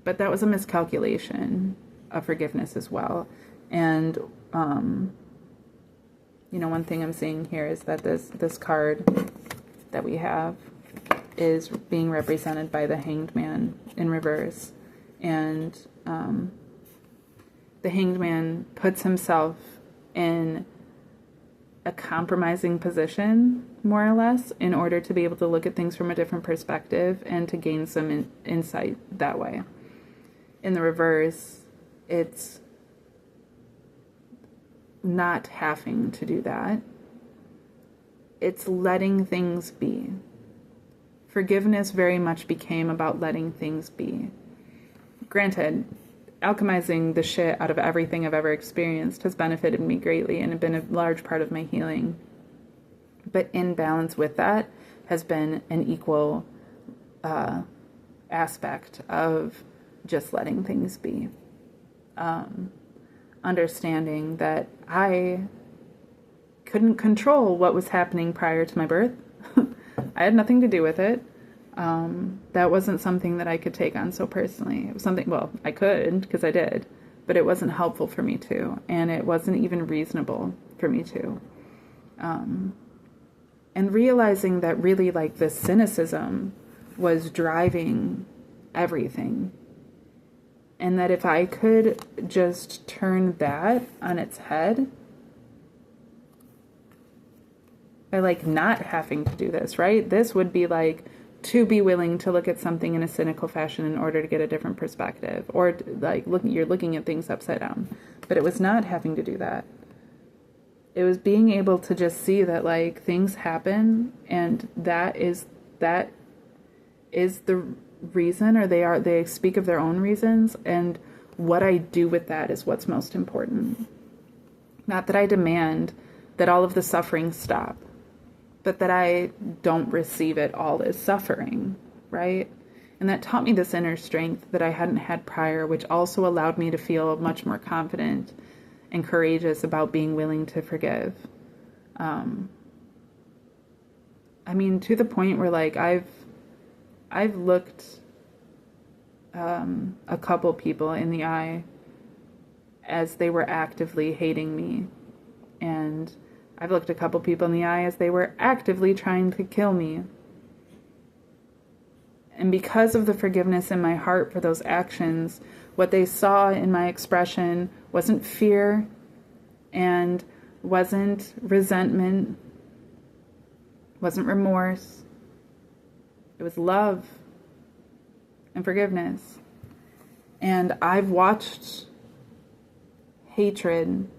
But that was a miscalculation of forgiveness as well. And, you know, one thing I'm seeing here is that this card that we have is being represented by the Hanged Man in reverse. And the Hanged Man puts himself in a compromising position, more or less, in order to be able to look at things from a different perspective and to gain some insight that way. In the reverse, it's not having to do that. It's letting things be. Forgiveness very much became about letting things be. Granted, alchemizing the shit out of everything I've ever experienced has benefited me greatly and been a large part of my healing. But in balance with that has been an equal aspect of just letting things be. Understanding that I couldn't control what was happening prior to my birth. I had nothing to do with it. That wasn't something that I could take on so personally. It was something, well, I could, because I did, but it wasn't helpful for me to, and it wasn't even reasonable for me to. And realizing that really, like, this cynicism was driving everything. And that if I could just turn that on its head, by, like, not having to do this, right? This would be, like, to be willing to look at something in a cynical fashion in order to get a different perspective. Or, like, you're looking at things upside down. But it was not having to do that. It was being able to just see that, like, things happen, and that is the reason, or they speak of their own reasons, and what I do with that is what's most important. Not that I demand that all of the suffering stop, but that I don't receive it all as suffering, right? And that taught me this inner strength that I hadn't had prior, which also allowed me to feel much more confident and courageous about being willing to forgive. I mean, to the point where, like, I've looked a couple people in the eye as they were actively hating me, and I've looked a couple people in the eye as they were actively trying to kill me. And because of the forgiveness in my heart for those actions, what they saw in my expression wasn't fear and wasn't resentment, wasn't remorse. It was love and forgiveness. And I've watched hatred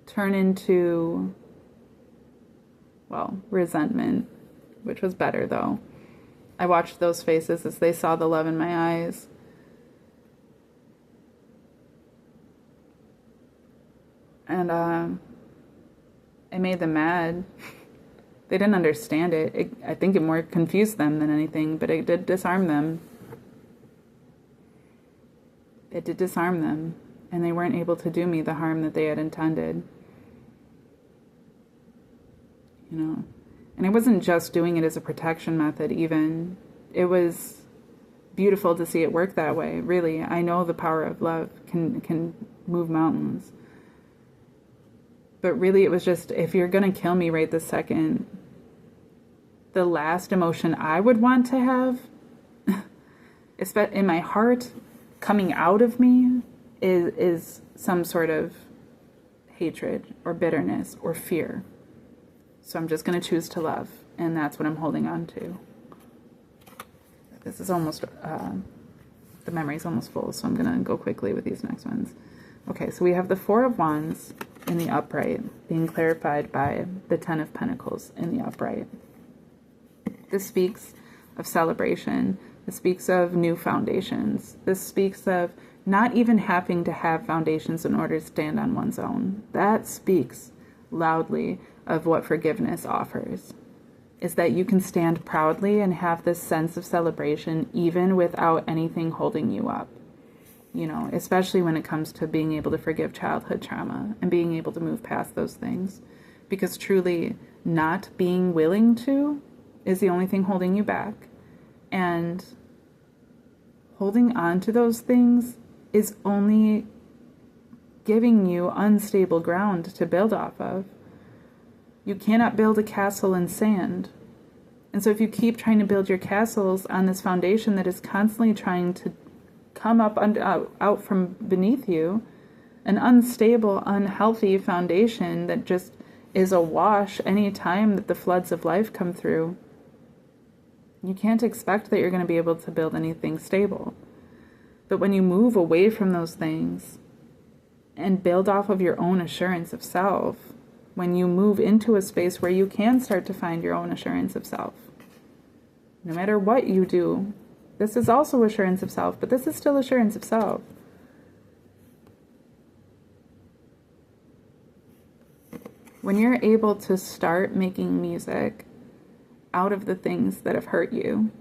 turn into, well, resentment, which was better though. I watched those faces as they saw the love in my eyes. And it made them mad. They didn't understand it. I think it more confused them than anything, but it did disarm them. It did disarm them, and they weren't able to do me the harm that they had intended. you know. And I wasn't just doing it as a protection method even. It was beautiful to see it work that way, really. I know the power of love can move mountains. But really it was just, if you're going to kill me right this second, the last emotion I would want to have in my heart, coming out of me, is some sort of hatred or bitterness or fear. So I'm just going to choose to love, and that's what I'm holding on to. This is almost, the memory's almost full, so I'm going to go quickly with these next ones. Okay, so we have the Four of Wands in the upright, being clarified by the Ten of Pentacles in the upright. This speaks of celebration. This speaks of new foundations. This speaks of not even having to have foundations in order to stand on one's own. That speaks loudly of what forgiveness offers, is that you can stand proudly and have this sense of celebration even without anything holding you up. You know, especially when it comes to being able to forgive childhood trauma and being able to move past those things. Because truly, not being willing to is the only thing holding you back. And holding on to those things is only giving you unstable ground to build off of. You cannot build a castle in sand. And so if you keep trying to build your castles on this foundation that is constantly trying to come up out from beneath you, an unstable, unhealthy foundation that just is awash any time that the floods of life come through, you can't expect that you're going to be able to build anything stable. But when you move away from those things and build off of your own assurance of self, when you move into a space where you can start to find your own assurance of self, no matter what you do, this is also assurance of self, but this is still assurance of self. When you're able to start making music out of the things that have hurt you,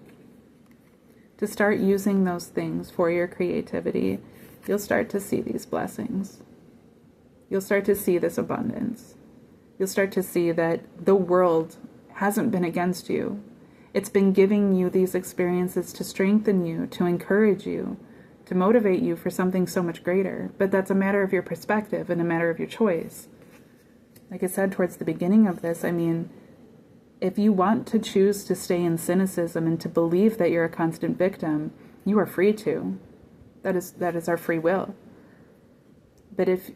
to start using those things for your creativity, you'll start to see these blessings. You'll start to see this abundance. You'll start to see that the world hasn't been against you. It's been giving you these experiences to strengthen you, to encourage you, to motivate you for something so much greater. But that's a matter of your perspective and a matter of your choice. Like I said towards the beginning of this, I mean, if you want to choose to stay in cynicism and to believe that you're a constant victim, you are free to. That is our free will. But if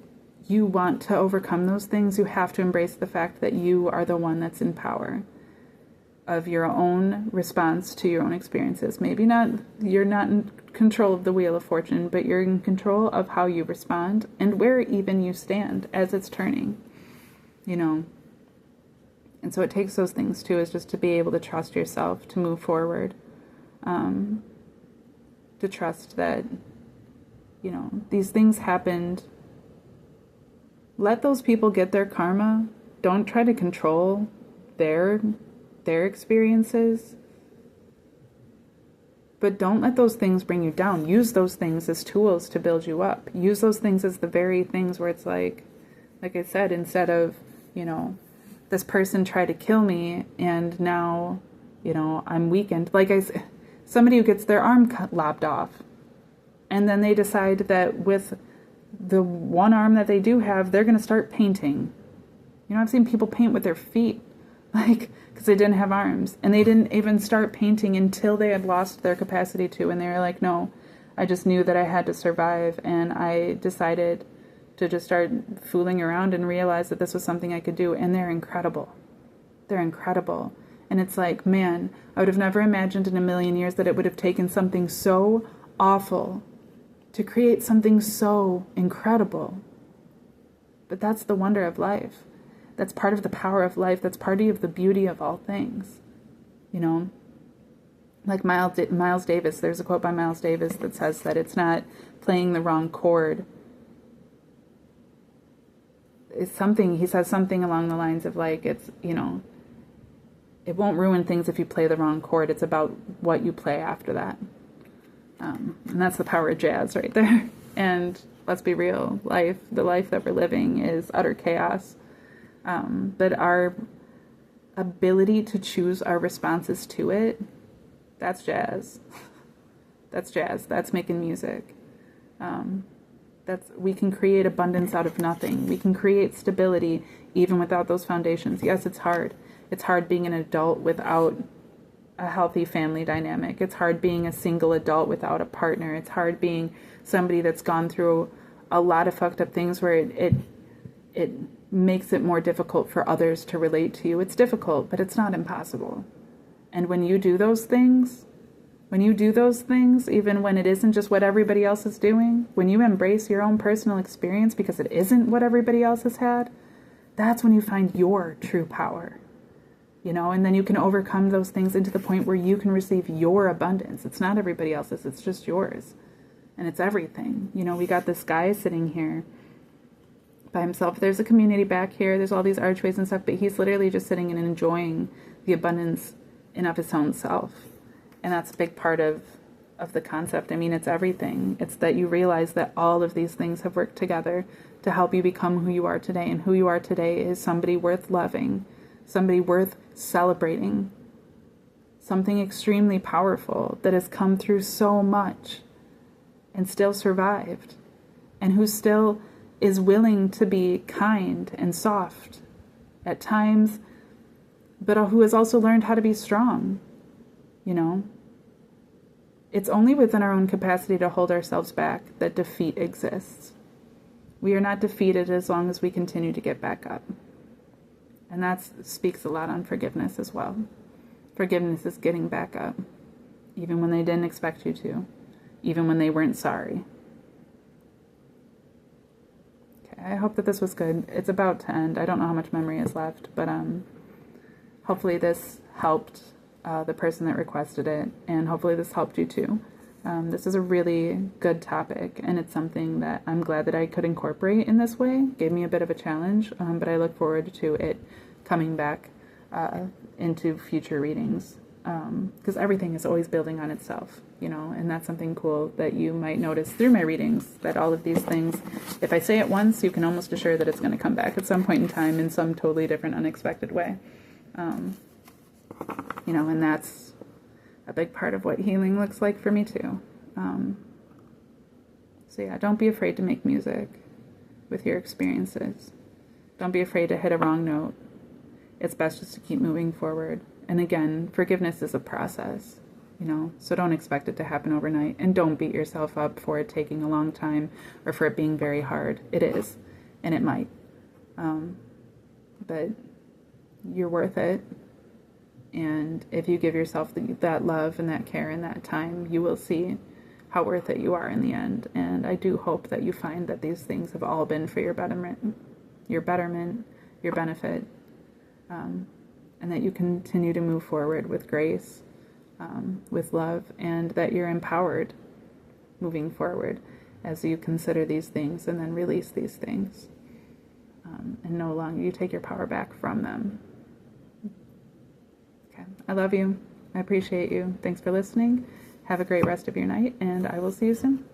you want to overcome those things, you have to embrace the fact that you are the one that's in power of your own response to your own experiences. Maybe you're not in control of the wheel of fortune, but you're in control of how you respond and where even you stand as it's turning, you know. And so it takes those things too, is just to be able to trust yourself, to move forward, to trust that, you know, these things happened. Let those people get their karma. Don't try to control their experiences. But don't let those things bring you down. Use those things as tools to build you up. Use those things as the very things where it's like I said, instead of, you know, this person tried to kill me and now, you know, I'm weakened. Somebody who gets their arm lopped off and then they decide that with the one arm that they do have, they're going to start painting. You know, I've seen people paint with their feet, because they didn't have arms. And they didn't even start painting until they had lost their capacity to. And they were like, no, I just knew that I had to survive. And I decided to just start fooling around and realize that this was something I could do. And they're incredible. They're incredible. And it's like, man, I would have never imagined in a million years that it would have taken something so awful to create something so incredible. But that's the wonder of life. That's part of the power of life. That's part of the beauty of all things. You know, like Miles Davis, there's a quote by Miles Davis that says that it's not playing the wrong chord. It's something, he says something along the lines of like, it's, you know, it won't ruin things if you play the wrong chord. It's about what you play after that. And that's the power of jazz right there. And let's be real, the life that we're living is utter chaos. But ability to choose our responses to it, that's jazz. That's jazz. That's making music. We can create abundance out of nothing. We can create stability even without those foundations. Yes, it's hard. It's hard being an adult without a healthy family dynamic. It's hard being a single adult without a partner. It's hard being somebody that's gone through a lot of fucked up things where it makes it more difficult for others to relate to you. It's difficult, but it's not impossible. And when you do those things, even when it isn't just what everybody else is doing, when you embrace your own personal experience because it isn't what everybody else has had, that's when you find your true power. And then you can overcome those things into the point where you can receive your abundance. It's not everybody else's, it's just yours. And it's everything. We got this guy sitting here by himself. There's a community back here, there's all these archways and stuff, but he's literally just sitting and enjoying the abundance in of his own self. And that's a big part of the concept. I mean, it's everything. It's that you realize that all of these things have worked together to help you become who you are today. And who you are today is somebody worth loving, somebody worth celebrating, something extremely powerful that has come through so much and still survived, and who still is willing to be kind and soft at times, but who has also learned how to be strong. It's only within our own capacity to hold ourselves back that defeat exists. We are not defeated as long as we continue to get back up. And that speaks a lot on forgiveness as well. Forgiveness is getting back up, even when they didn't expect you to, even when they weren't sorry. Okay, I hope that this was good. It's about to end. I don't know how much memory is left, but hopefully this helped the person that requested it, and hopefully this helped you too. This is a really good topic, and it's something that I'm glad that I could incorporate in this way. It gave me a bit of a challenge, but I look forward to it coming back into future readings, because everything is always building on itself, and that's something cool that you might notice through my readings, that all of these things, if I say it once, you can almost assure that it's going to come back at some point in time in some totally different, unexpected way. And that's a big part of what healing looks like for me too. So yeah, don't be afraid to make music with your experiences. Don't be afraid to hit a wrong note. It's best just to keep moving forward. And again, forgiveness is a process, so don't expect it to happen overnight. And don't beat yourself up for it taking a long time or for it being very hard. It is, and it might. But you're worth it. And if you give yourself that love and that care and that time, you will see how worth it you are in the end. And I do hope that you find that these things have all been for your betterment, your benefit, and that you continue to move forward with grace, with love, and that you're empowered moving forward as you consider these things and then release these things. And no longer you take your power back from them. I love you. I appreciate you. Thanks for listening. Have a great rest of your night, and I will see you soon.